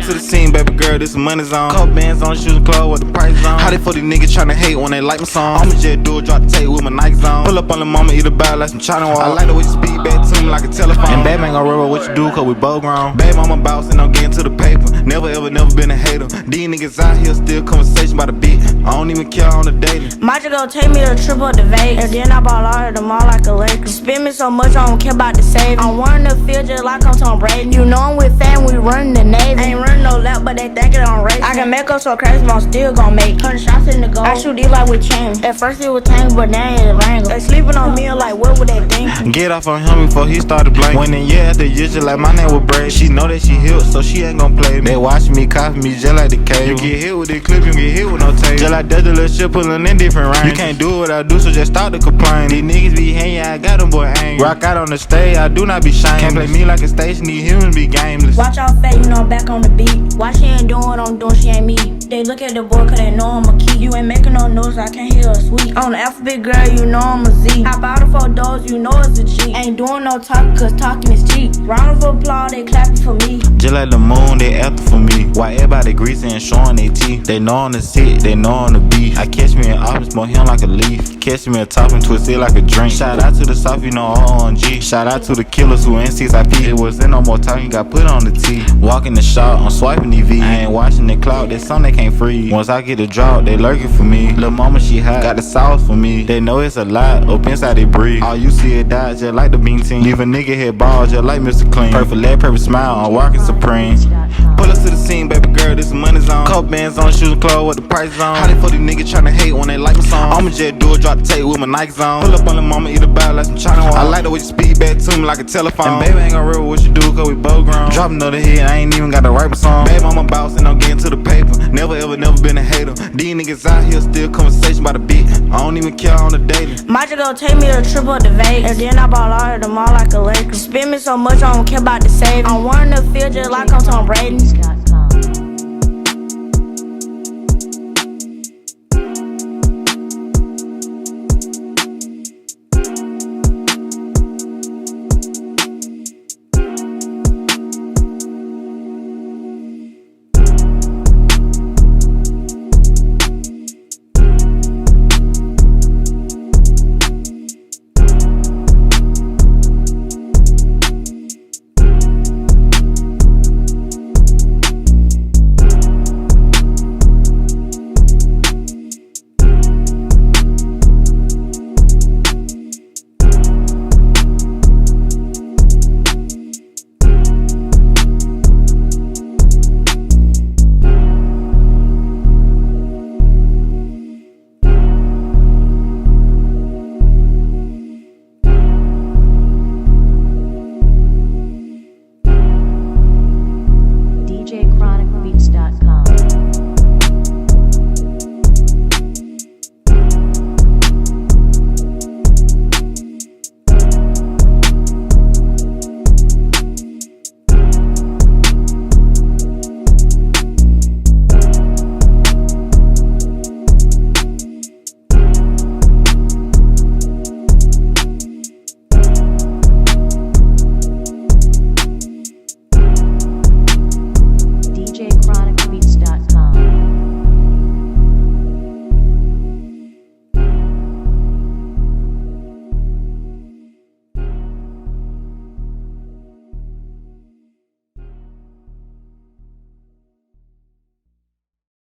to the scene, baby girl, this money zone. Couple bands on, shoes and clothes, what the price on. How they for these niggas tryna hate when they like my song? I'ma just do it, drop the tape with my Nikes on. Pull up on the mama, eat a bite like some China wall. I like the way you speak back to me like a telephone. And babe ain't gon' worry about what you do, cause we both grown. Babe, I'm a boss and I'm getting to the paper. Never ever been a hater. These niggas out here still conversation about a beat. I don't even care on the daily. Might just go take me to a trip up to Vegas, and then I ball out at the mall like a Laker. Spend me so much, I don't care about the savings. I'm wanting to feel just like I'm Tom Brady. You know I'm with fam, we running the Navy. Ain't running no lap, but they think it on race. I can make up so crazy, but I'm still gon' make 100 shots in the goal. I shoot these like with chains. At first it was tangled, but now it's wrangled. They sleeping on me like what would they think? Get off on him before he started blanking. When in yeah, after years just like my name was Brady. She know that she healed, so she ain't gon' play me. They watch me, copy me just like the cable. You get hit with this clip, you get hit with no tape. Just like that little shit pulling in different ranges. You can't do what I do, so just start to complain. These niggas be hanging, I got them boy angry. Rock out on the stage, I do not be shameless. Can't play me like a station, these humans be gameless. Watch out fat, you know I'm back on the beat. Why she ain't doing what I'm doing, she ain't me. They look at the boy cause they know I'm a key. You ain't making no noise, I can't hear a sweet. On the alphabet girl, you know I'm a Z. Hop out of 4 doors, you know it's a G. Ain't doing no talking cause talking is cheap. Round of applause, they clapping for me. Just like the moon, they after for me. Why everybody greasy and showing they teeth? They know on the sit, they know on the beat. I catch me in office, smoke him like a leaf. Catch me a top and twist it like a drink. Shout out to the South, you know OMG. Shout out to the killers who N6IP. It wasn't no more talking, got put on the T. Walking the shop, I'm swiping EV. I ain't watching the cloud, there's something they can't freeze. Once I get the drop, they lurking for me. Lil' mama, she hot, got the sauce for me. They know it's a lot, up inside they breathe. All you see is die, just like the bean team. Leave a nigga head ball, just like Mr. Clean. Perfect leg, perfect smile, I'm walking supreme. Pull up to the scene, baby girl, this money zone. Couple bands on, shoes and clothes, what the price on. How they for these niggas tryna hate when they like my song? I'ma just do it, drop the tape with my Nikes on. Pull up on the mama, eat a bite like some China wall. I like the way you speak back to me like a telephone. And baby ain't gon' worry what you do, cause we both grown. Drop another hit, I ain't even got to write my song. Baby, I'm a boss and I'm getting to the paper. Never been a hater. These niggas out here still conversation about a beat. I don't even care on the daily. Might just go take me to a trip up to Vegas, and then I ball out at the mall like a Laker. Spend me so much, I don't care about the savings. I'm wanting to feel just like I'm Tom Brady.